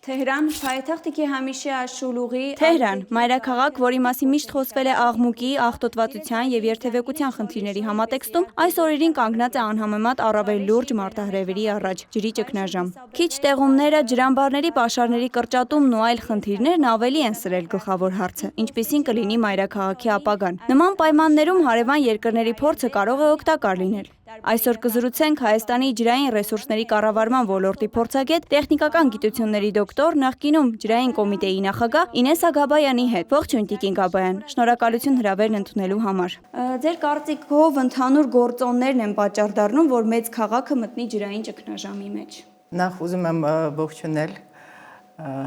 Թեհրան, պայթաղթի կի համիշե աշուլուղի Թեհրան, մայրաքաղաք, որի մասի միշտ խոսվել է աղմուկի, աղտոտվածության եւ երթևեկության խնդիրների համատեքստում, այս օրերին կանգնած է անհամեմատ առավել լուրջ մարտահրավերի առաջ՝ ջրի ճգնաժամ։ Քիչ տեղումները, ջրամբարների պաշարների կրճատումն ու այլ խնդիրներն ավելի են սրել գլխավոր հարցը, ինչպիսին կլինի մայրաքաղաքի ապագան։ Նման պայմաններում հարևան երկրների փորձը կարող է օգտակար լինել։ Այսօր կզրուցենք Հայաստանի ջրային ռեսուրսների կառավարման ոլորտի փորձագետ, տեխնիկական գիտությունների դոկտոր, նախկինում ջրային կոմիտեի նախագահ Ինեսսա Գաբայանի հետ։ Ողջույն Տիկին Գաբայան, շնորհակալություն հրավերն ընդունելու համար։ Ձեր կարծիքով ընդհանուր գործոններն են պատճառ դառնում, որ մեծ քաղաքը մտնի ջրային ճգնաժամի մեջ։ Նախ ուզում եմ ողջունել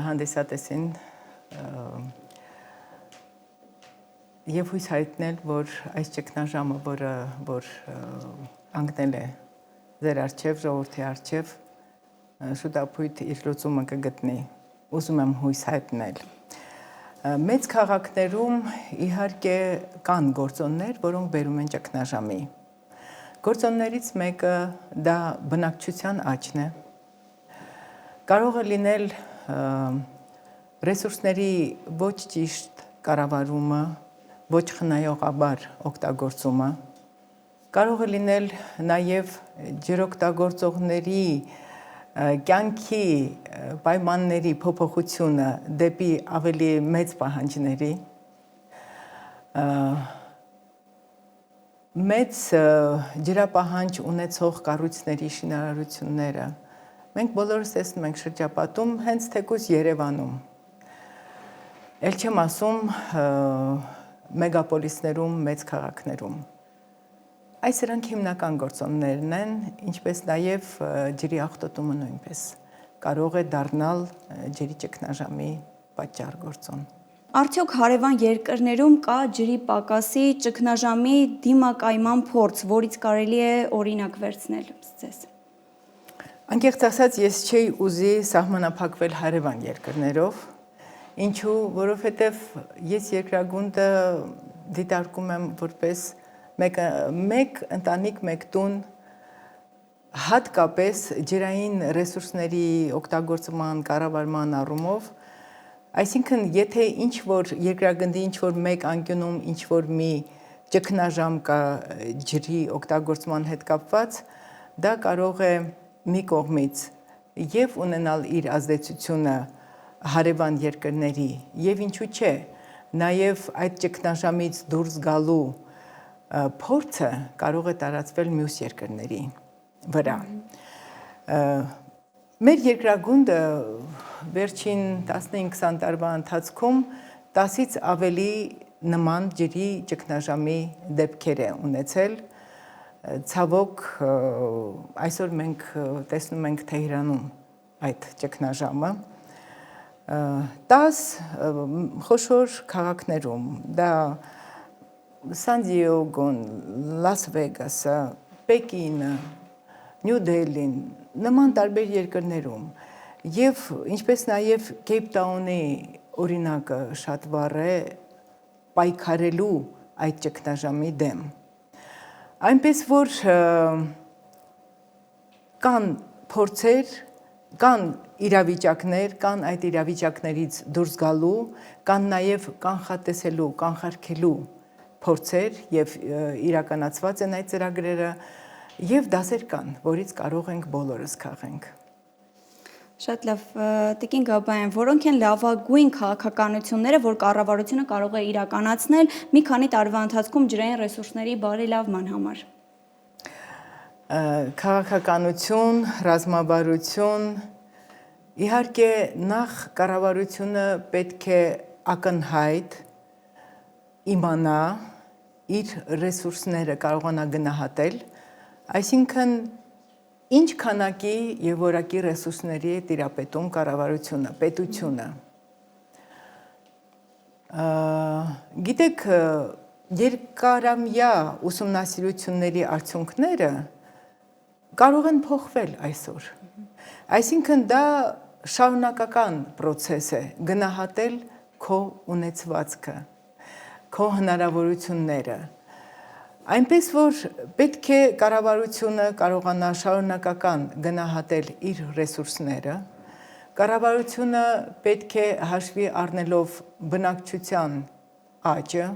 հանդիսատեսին եւ հույս հայտնել, որ այս ճգնաժամը, որ անգնել է ձեր արչև, ժողովրդի արչև, շուտապույտ իր լուծումը կգտնի։ Ուզում եմ հույս հայտնել։ Մեծ քաղաքներում իհարկե կան գործոններ, որոնք բերում են ճգնաժամի։ Գործոններից մեկը դա բնակչության աճն է։ Կարող է լինել ռեսուրսների ոչ ճիշտ կառավարումը, ոչ խնայողաբար օգտագործումը, կարող է լինել նաև ջրօգտագործողների կյանքի պայմանների փոփոխությունը դեպի ավելի մեծ պահանջների, մեծ ջրապահանջ ունեցող կառույցների շինարարությունները, մենք բոլորս տեսնում ենք շրջապատում, հենց թեկուզ Երևանում, էլ չեմ ասում մեգապոլիսներում, մեծ քաղաքներում։ Այս սրանք հիմնական գործոններն են, ինչպես նաև ջրի աղտոտումը նույնպես կարող է դառնալ ջրի ճգնաժամի պատճառ գործոն։ Արդյոք հարևան երկրներում կա ջրի պակասի ճգնաժամի դիմակայման փորձ, որից կարելի է օրինակ վերցնել ձեզ։ Անկեղծ ասած, ես չէի ուզի սահմանափակվել հարևան երկրներով, ինչու, որովհետև ես երկրագունդը դիտարկում եմ որպես մեկ ընտանիք, մեկ տուն, հատկապես ջրային ռեսուրսների օգտագործման, կառավարման առումով, այսինքն եթե ինչ-որ երկրագնդի ինչ-որ մեկ անկյունում ինչ-որ մի ճգնաժամ կա ջրի օգտագործման հետ կապված, դա կարող է մի կողմից եւ ունենալ իր ազդեցությունը հարևան երկրների եւ ինչու՞ չէ, նաեւ այդ ճգնաժամից դուրս գալու փորձը կարող է տարածվել մյուս երկրների վրա։ Մեր երկրագունդը վերջին 15-20 տարվա ընթացքում 10-ից ավելի նման ջրի ճգնաժամի դեպքեր է ունեցել։ Ցավոք, այսօր մենք տեսնում ենք Թեհրանում այդ ճգնաժամը։ 10 խոշոր քաղաքներում, դա Սան Դիեգոն, Լաս Վեգասը, Պեկինը, Նյու Դելին, նման տարբեր երկրներում եւ ինչպես նաեւ Քեյփթաունի օրինակը շատ վառ է պայքարելու այդ ճգնաժամի դեմ։ Այնպես որ կան փորձեր, կան իրավիճակներ, կան այդ իրավիճակներից դուրս գալու, կան նաև կանխատեսելու, կանխարգելու փորձեր եւ իրականացված են այդ ծրագրերը եւ դասեր կան, որից կարող ենք բոլորս քաղենք։ Շատ լավ, Տիկին Գաբայան, որոնք են լավագույն քաղաքականությունները, որ կառավարությունը կարող է իրականացնել մի քանի տարվա ընթացքում ջրային ռեսուրսների բարելավման համար։ Քաղաքականություն, ռազմավարություն, իհարկե նախ կառավարությունը պետք է ակնհայտ իմանա իր ռեսուրսները կարողանա գնահատել, այսինքն ինչ քանակի եւ որակի ռեսուրսների է տիրապետում կառավարությունը, պետությունը։ Գիտեք, երկարամյա ուսումնասիրությունների արդյունքները կարող են փոխվել այսօր։ Այսինքն դա շարունակական process է, գնահատել քո ունեցվածքը, քո հնարավորությունները։ Այնպես որ պետք է կառավարությունը կարողանա շարունակական գնահատել իր ռեսուրսները, Կառավարությունը պետք է հաշվի առնելով բնակչության աճը,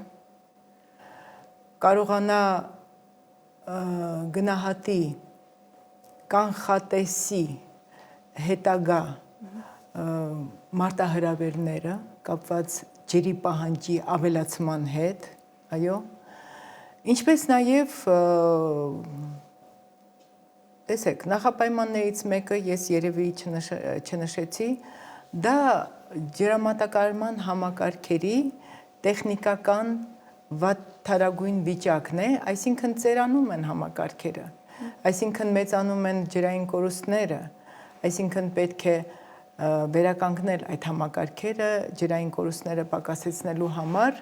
կարողանա գնահատի կանխատեսի հետագա մարտահրավերները կապված ջրի պահանջի ավելացման հետ, այո, ինչպես նաև տեսեք, նախապայմաններից մեկը ես երևի չնշեցի, դա ջրամատակարարման համակարգերի տեխնիկական վատթարագույն վիճակն է, այսինքն ծերանում են համակարգերը, այսինքն մեծանում են ջրային կորուստները, այսինքն պետք է վերականգնել այդ համակարգերը ջրային կորուստները պակասեցնելու համար,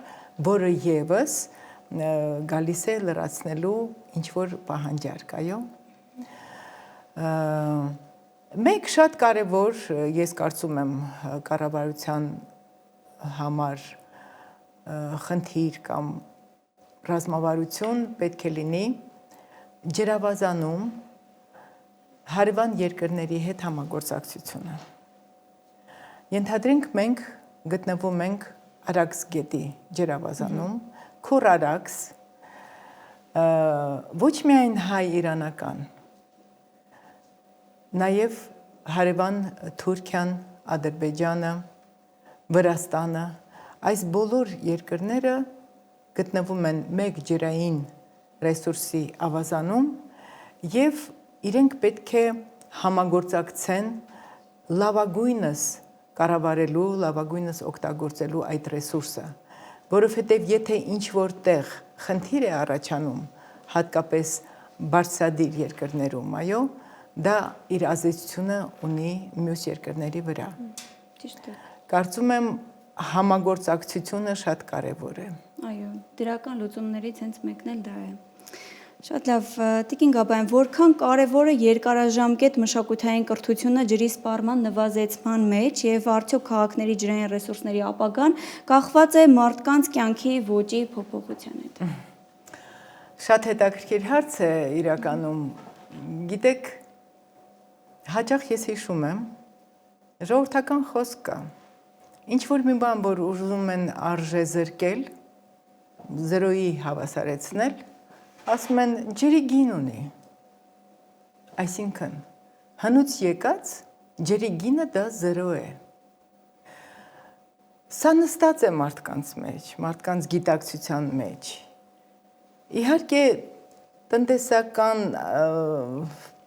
որը ևս գալիս է լրացնելու ինչ-որ պահանջարկ, այո։ Մեկ շատ կարևոր, ես կարծում եմ կառավարության համար խնդիր կամ ռազմավարություն պետք է լինի ջրավազանում հարևան երկրների հետ համագործակցությունը։ Ենթադրենք մենք գտնվում ենք Արաքս գետի ջրավազանում, Քուր Արաքս, ոչ միայն հայ-իրանական, նաև հարևան Թուրքիան, Ադրբեջանը, Վրաստանը, այս բոլոր երկրները գտնվում են մեկ ջրային ռեսուրսի ավազանում և իրենք պետք է համագործակցեն լավագույնս կառավարելու, լավագույնս օգտագործելու այդ ռեսուրսը, որովհետև եթե ինչ-որ տեղ խնդիր է առաջանում, հատկապես բարձրադիր երկրներում, այո, դա իր ազդեցությունը ունի մյուս երկրների վրա։ Ճիշտ է։ Կարծում եմ համագործակցությունը շատ կարևոր է։ Այո, դրական լուծումներից հենց մեկն էլ դա է։ Շատ լավ, Տիկին Գաբայան, որքան կարևոր է երկարաժամկետ մշակութային կրթությունը ջրի սպառման նվազեցման մեջ եւ արդյոք քաղաքների ջրային ռեսուրսների ապագան կախված է մարդկանց կյանքի ոճի փոփոխության հետ։ Շատ հետաքրքիր հարց է իրականում։ Գիտեք, հաճախ ես հիշում եմ, ժողովրդական խոսք կա։ Ինչ որ մի բան, որ ուզում են արժե զրկել, զրոյի հավասարեցնել, ասում են ջրի գին ունի, այսինքն հնուց եկած ջրի գինը դա զրո է։ Սա նստած է մարդկանց մեջ, մարդկանց գիտակցության մեջ։ Իհարկե տնտեսական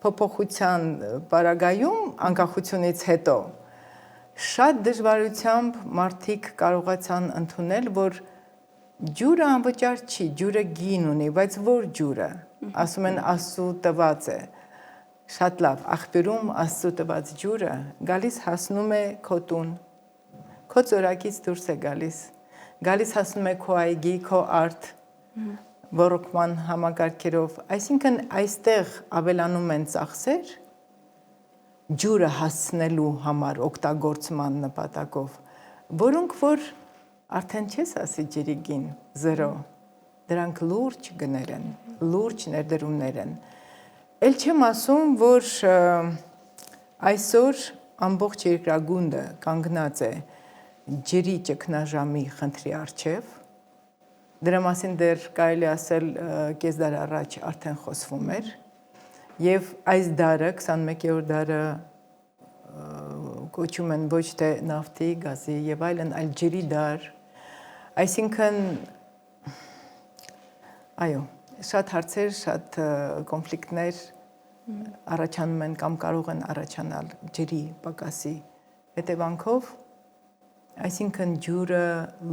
փոփոխության պարագայում անկախությունից հետո շատ դժվարությամբ մարդիկ կարողացան ընդունել, որ ջուրը անվճար չի, ջուրը գին ունի, բայց որ ջուրը, ասում են Աստծու տված է, շատ լավ, աղբյուրում Աստծու տված ջուրը գալիս հասնում է քո տուն, քո ծորակից դուրս է գալիս հասնում է քո այգի, քո արդ, ոռոգման համակարգերով, այսինքն այստեղ ավելանում են ծախսեր, ջուրը հասցնելու համար օգտագործման նպատակով, որոնք որ արդեն չես ասի ջրի գին, զրո, դրանք լուրջ գներ են, լուրջ ներդրումներ են։ Էլ չեմ ասում, որ այսօր ամբողջ երկրագունդը կանգնած է ջրի ճգնաժամի խնդրի առջև, դրա մասին դեռ կարելի ասել կես դար առաջ արդեն խոսվում էր, և այս դարը, 21-րդ դարը կոչում են ոչ թե նավթի, գազի և այլն, այլ ջրի դար, այսինքն, այո, շատ հարցեր, շատ կոնֆլիկտներ առաջանում են կամ կարող են առաջանալ ջրի պակասի հետևանքով, այսինքն ջուրը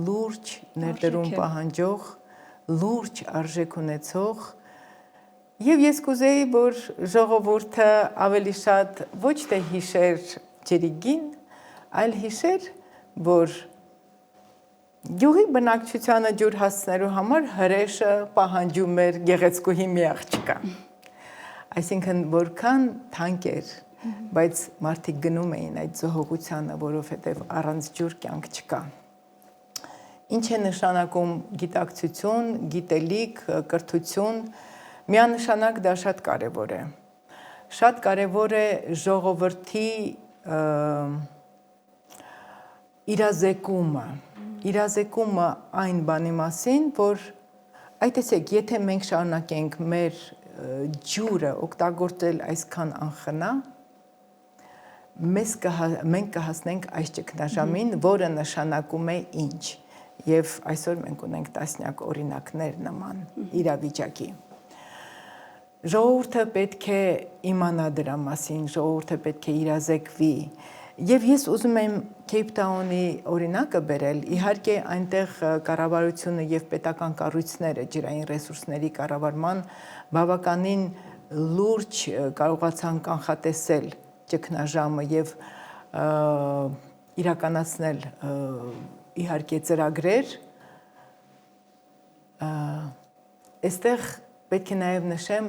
լուրջ ներդրում պահանջող, լուրջ արժեք ունեցող, և ես կուզեի, որ ժողովուրդը ավելի շատ ոչ թե հիշեր ջրի գին, այլ հիշեր, որ գյուղի բնակչությանը ջուր հասցնելու համար հրեշը պահանջում էր գեղեցկուհի մի աղջկա։ Այսինքն որքան թանկ էր, բայց մարդիկ գնում էին այդ զոհողությանը, որովհետև առանց ջուր կյանք չկա։ Ինչ է նշանակում գիտակցություն, գիտելիք, կրթություն, միանշանակ դա շատ կարևոր է։ Շատ կարևոր է ժողովրդի իրազեկումը այն բանի մասին, որ այդ տեսեք, եթե մենք շարունակենք մեր ջուրը օգտագործել այսքան անխնա, մենք կհասնենք այս ճգնաժամին, որը նշանակում է ինչ։ Եվ այսօր մենք ունենք տասնյակ օրինակներ նման իրավիճակի։ Ժողովուրդը պետք է իմանա դրա մասին, ժողովուրդը պետք է իրազեկվի։ Եվ ես ուզում եմ Քեյփթաունի օրինակը բերել, իհարկե այնտեղ կառավարությունը եւ պետական կառույցները ջրային ռեսուրսների կառավարման բավականին լուրջ կարողացան կանխատեսել ճգնաժամը եւ իրականացնել իհարկե ծրագրեր, այստեղ պետք է նաև նշեմ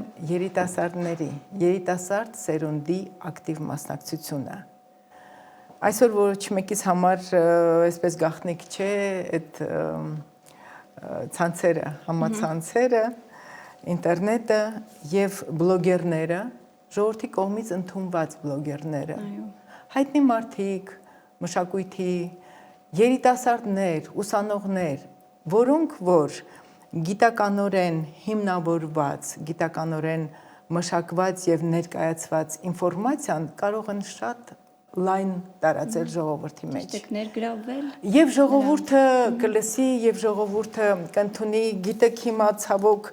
երիտասարդ սերունդի ակտիվ մասնակցությունը։ Այսօր ոչ մեկից համար այսպես գաղտնիք չէ այդ ցանցերը, համացանցերը, ինտերնետը եւ բլոգերները, ժողովրդի կողմից ընդունված բլոգերները, հայտնի մարդիկ, մշակույթի, երիտասարդներ, ուսանողներ, որոնք որ գիտականորեն հիմնավորված, գիտականորեն մշակված եւ ներկայացված ինֆորմացիան կարող են շատ լայն տարածել ժողովրդի մեջ։ Ներգրավել։ Եվ ժողովուրդը կլսի եւ ժողովուրդը կընդունի, գիտեք հիմա ցավոք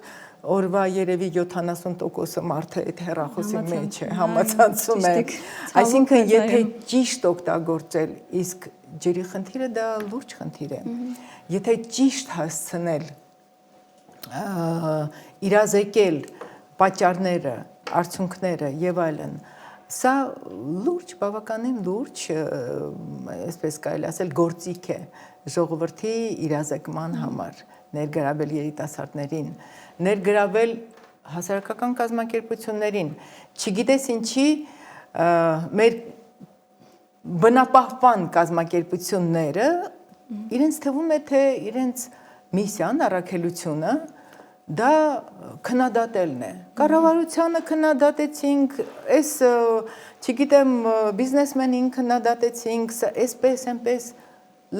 օրվա երևի 70%-ը մարդը այդ հեռախոսի մեջ է, համացանցում է։ Այսինքն եթե ճիշտ օգտագործել, իսկ ջրի խնդիրը դա լուրջ խնդիր է։ Եթե ճիշտ հասցնել իրազեկել պատճառները, արդյունքները եւ այլն, սա լուրջ, բավականին լուրջ, այսպես կարելի ասել, գործիք է ժողովրդի իրազեկման համար, ներգրավել երիտասարդներին, ներգրավել հասարակական կազմակերպություններին, չգիտես ինչի մեր բնապահպան կազմակերպությունները իրենց թվում է, թե իրենց միսիան, առաքելությունը դա քննադատելն է։ Կառավարությանը քննադատեցինք, այս, չգիտեմ, բիզնեսմենին քննադատեցինք, այսպես,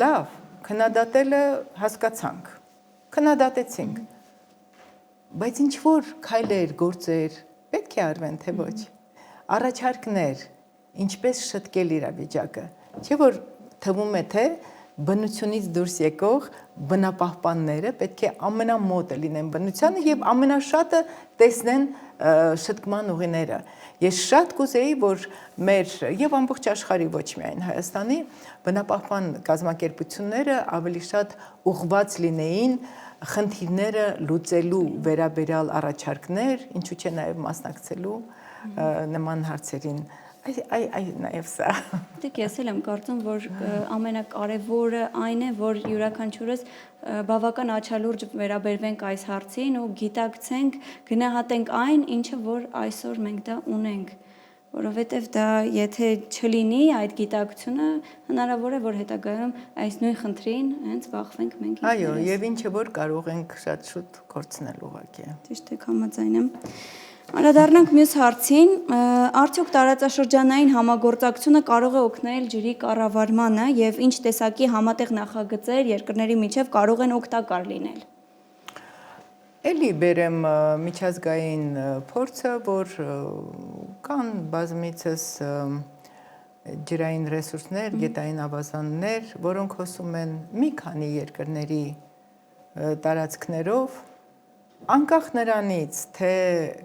լավ, քննադատելը հասկացանք, քննադատեցինք, բայց ինչ որ քայլեր, գործեր պետք է արվեն, թե ոչ, առաջարկներ, ինչպես շտկել իրավիճակը, չէ որ թվում է, թե բնությունից դուրս եկող բնապահպանները պետք է ամենամոտը լինեն բնությանը եւ ամենաշատը տեսնեն շտկման ուղիները։ Ես շատ կուզեի, որ մեր եւ ամբողջ աշխարհի ոչ միայն Հայաստանի բնապահպան կազմակերպությունները ավելի շատ ուղղված լինեին խնդիրները լուծելու վերաբերյալ առաջարկներ, ինչու՞ չէ նաեւ մասնակցելու նման հարցերին։ Այ նաև սա։ Դեք ես էլ եմ կարծում, որ ամենակարևորը այն է, որ յուրաքանչյուրս բավական աչալուրջ վերաբերվենք այս հարցին ու գիտակցենք, գնահատենք այն, ինչը որ այսօր մենք դա ունենք, որովհետև դա եթե չլինի այդ գիտակցությունը, հնարավոր է, որ հետագայում այս նույն խնդրին հենց բախվենք մենք ինքներս։ Այո, եւ ինչը որ կարող ենք շատ շուտ կորցնել ուղղակի։ Ճիշտ եք, համաձայն եմ։ Անդրադառնանք մյուս հարցին, արդյոք տարածաշրջանային համագործակցությունը կարող է օգնել ջրի կառավարմանը եւ ինչ տեսակի համատեղ նախագծեր երկրների միջև կարող են օգտակար լինել։ Էլի բերեմ միջազգային փորձը, որ կան բազմիցս ջրային ռեսուրսներ, գետային ավազաններ, որոնք հոսում են մի քանի երկրների տարածքներով, անկախ նրանից, թե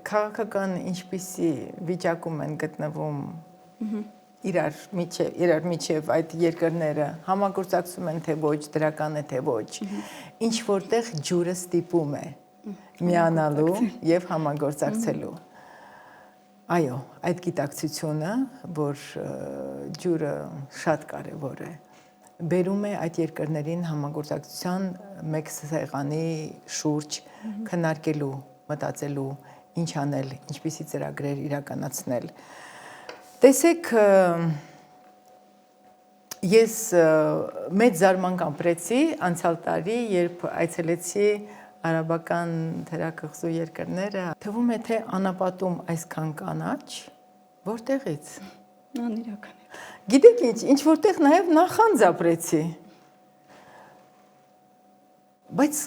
քաղաքական ինչպիսի վիճակում են գտնվում իրար միջև այդ երկրները, համագործակցում են, թե ոչ, դրական է, թե ոչ, ինչ որտեղ ջուրը ստիպում է միանալու եւ համագործակցելու։ Այո, այդ գիտակցությունը, որ ջուրը շատ կարեւոր է, բերում է այդ երկրներին համագործակցության մեկ սեղանի շուրջ քննարկելու, մտածելու, ինչ անել, ինչպիսի ծրագրեր իրականացնել։ Տեսեք, ես մեծ զարմանք ապրեցի անցյալ տարի, երբ այցելեցի արաբական թերակղզու երկրները, թվում է, թե անապատում այսքան կանաչ, որտեղից։ Անիրական է։ Գիտեք ինչ որտեղ նաև նախանձ ապրեցի։ Բայց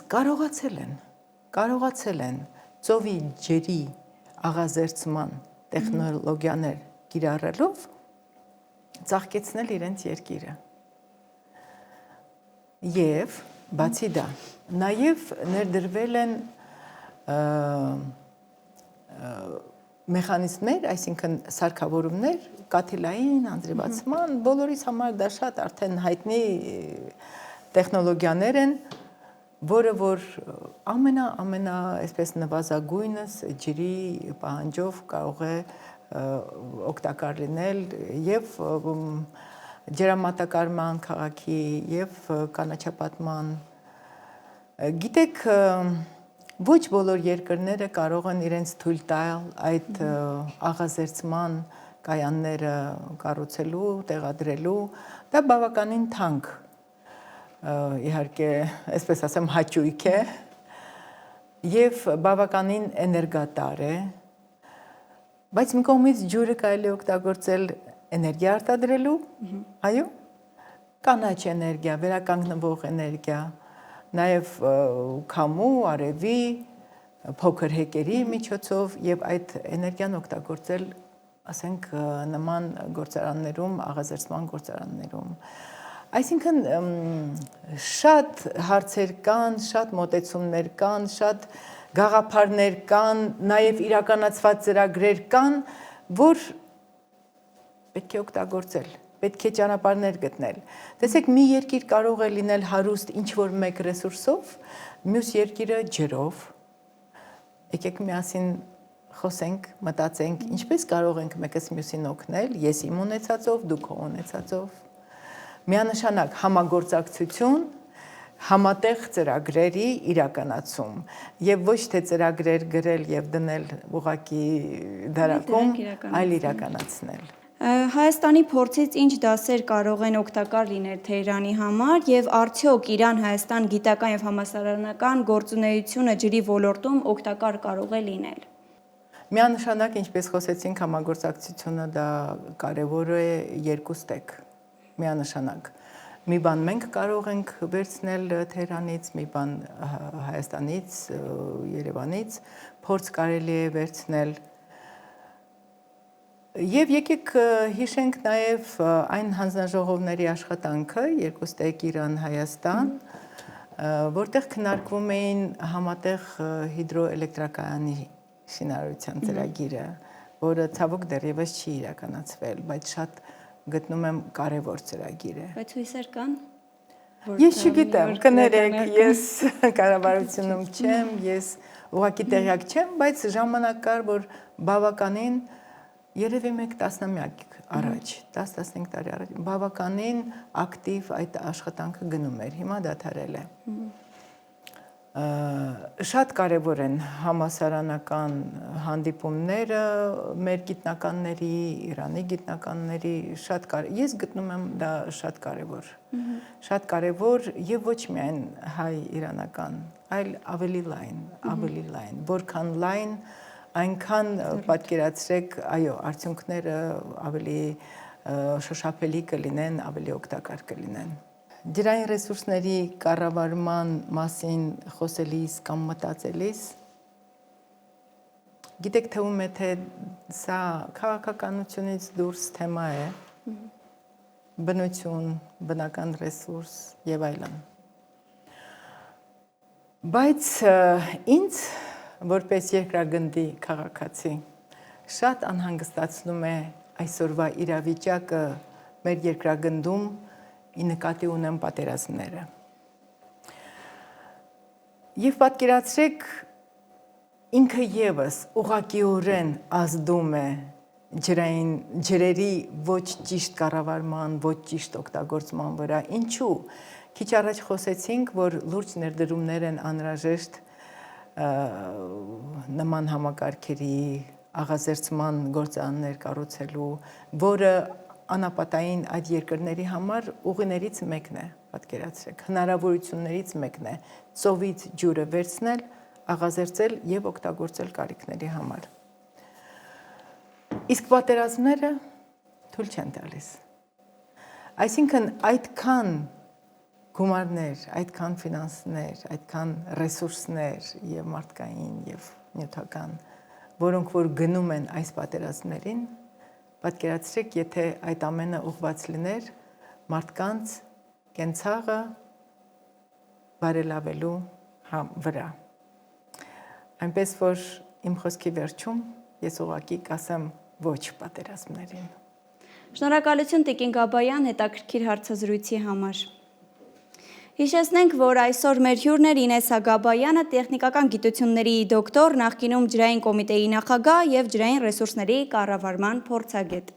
կարողացել են ծովի ջրի աղազերծման տեխնոլոգիաներ կիրառելով ծաղկեցնել իրենց երկիրը։ Եվ բացի դա, նաև ներդրվել են մեխանիզմներ, այսինքն սարքավորումներ կաթիլային անձրևացման, բոլորիս համար դա շատ արդեն հայտնի տեխնոլոգիաներ են, որը որ ամենա այսպես նվազագույնս ջրի պահանջով կարող է օգտակար լինել եւ ջրամատակարարման քաղաքի եւ կանաչապատման։ Գիտեք, ոչ բոլոր երկրները կարող են իրենց թույլ տալ այդ աղազերծման կայանները կառուցելու, տեղադրելու, դա բավականին թանկ իհարկե, այսպես ասեմ, հաճույք է եւ բավականին էներգատար է, բայց մի կողմից ջուրը կարելի է օգտագործել էներգիա արտադրելու, այո, կանաչ էներգիա, վերականգնվող էներգիա, նաև քամու, արևի, փոքր հեկերի միջոցով եւ այդ էներգիան օգտագործել, ասենք, նման գործարաններում, աղազերծման գործարաններում։ Այսինքն շատ հարցեր կան, շատ մոտեցումներ կան, շատ գաղափարներ կան, նաև իրականացված ծրագրեր կան, որ պետք է օգտագործել, պետք է ճանապարհներ գտնել։ Տեսեք, մի երկիր կարող է լինել հարուստ ինչ-որ մեկ ռեսուրսով, մյուս երկիրը ջրով։ Եկեք միասին խոսենք, մտածենք, ինչպես կարող ենք մեկս մյուսին օգնել, ես իմ ունեցածով, դու քո ունեցածով։ Միանշանակ համագործակցություն, համատեղ ծրագրերի իրականացում եւ ոչ թե ծրագրեր գրել եւ դնել ուղակի դարակում, այլ իրականացնել։ Հայաստանի փորձից ինչ դասեր կարող են օգտակար լինել Թեհրանի համար եւ արդյոք Իրան-Հայաստան գիտական եւ համալսարանական գործունեությունը ջրի ոլորտում օգտակար կարող է լինել։ Միանշանակ, ինչպես խոսեցինք, համագործակցությունը դա կարեւոր է երկու ստեկ։ Միանշանակ։ Մի բան մենք կարող ենք վերցնել Թեհրանից, մի բան Հայաստանից, Երևանից, փորձ կարելի է վերցնել։ Եվ եկեք հիշենք նաև այն հանձնաժողովների աշխատանքը, երկու ստեկ Իրան-Հայաստան, որտեղ քննարկվում էին համատեղ հիդրոէլեկտրակայանի շինարարության ծրագիրը, որը ցավոք դեռևս չի իրականացվել, բայց շատ գտնում եմ կարևոր ծրագիր է։ Բայց հույսեր կան։ Ես չգիտեմ, կներեք, ես կառավարությունում չեմ, ես ուղղակի տեղյակ չեմ, բայց ժամանակ կար, որ բավականին երևի մեկ տասնամյակ առաջ, 10-15 տարի առաջ, բավականին ակտիվ այդ աշխատանքը գնում էր, հիմա դադարել է։ Շատ կարևոր են համասարանական հանդիպումները մեր գիտնականների, Իրանի գիտնականների, ես գտնում եմ դա շատ կարևոր եւ ոչ միայն հայ-իրանական, այլ ավելի լայն, որքան լայն, այնքան պատկերացրեք, այո, արդյունքները ավելի շոշափելի կլինեն, ավելի օգտակար կլինեն։ Ջրային ռեսուրսների կառավարման մասին խոսելիս կամ մտածելիս, գիտեք, թվում է, թե սա քաղաքականությունից դուրս թեմա է, բնություն, բնական ռեսուրս եւ այլն։ Բայց ինձ, որպես երկրագնդի քաղաքացի, շատ անհանգստացնում է այսօրվա իրավիճակը մեր երկրագնդում, ի նկատի ունեմ պատերազմները։ Եվ պատկերացրեք, ինքը եւս ուղղակիորեն ազդում է ջրերի ոչ ճիշտ կառավարման, ոչ ճիշտ օգտագործման վրա։ Ինչու՞։ Քիչ առաջ խոսեցինք, որ լուրջ ներդրումներ են անհրաժեշտ նման համակարգերի աղազերծման գործարաններ կառուցելու, որը անապատային այդ երկրների համար ուղիներից մեկն է, պատկերացրեք, հնարավորություններից մեկն է ծովից ջուրը վերցնել, աղազերծել եւ օգտագործել կարիքների համար։ Իսկ պատերազմները թույլ չեն տալիս։ Այսինքն այդքան գումարներ, այդքան ֆինանսներ, այդքան ռեսուրսներ եւ մարդկային եւ նյութական, որոնք որ գնում են այս պատերազմներին, պատկերացրեք, եթե այդ ամենը ուղղված լիներ մարդկանց կենցաղը բարելավելու վրա։ Այնպես որ իմ խոսքի վերջում ես ուղղակի կասեմ ոչ պատերազմներին։ Շնորհակալություն Տիկին Գաբայան հետաքրքիր հարցազրույցի համար։ Հիշեցնենք, որ այսօր մեր հյուրն էր Ինեսա Գաբայանը, տեխնիկական գիտությունների դոկտոր, նախկինում ջրային կոմիտեի նախագահ եւ ջրային ռեսուրսների կառավարման փորձագետ։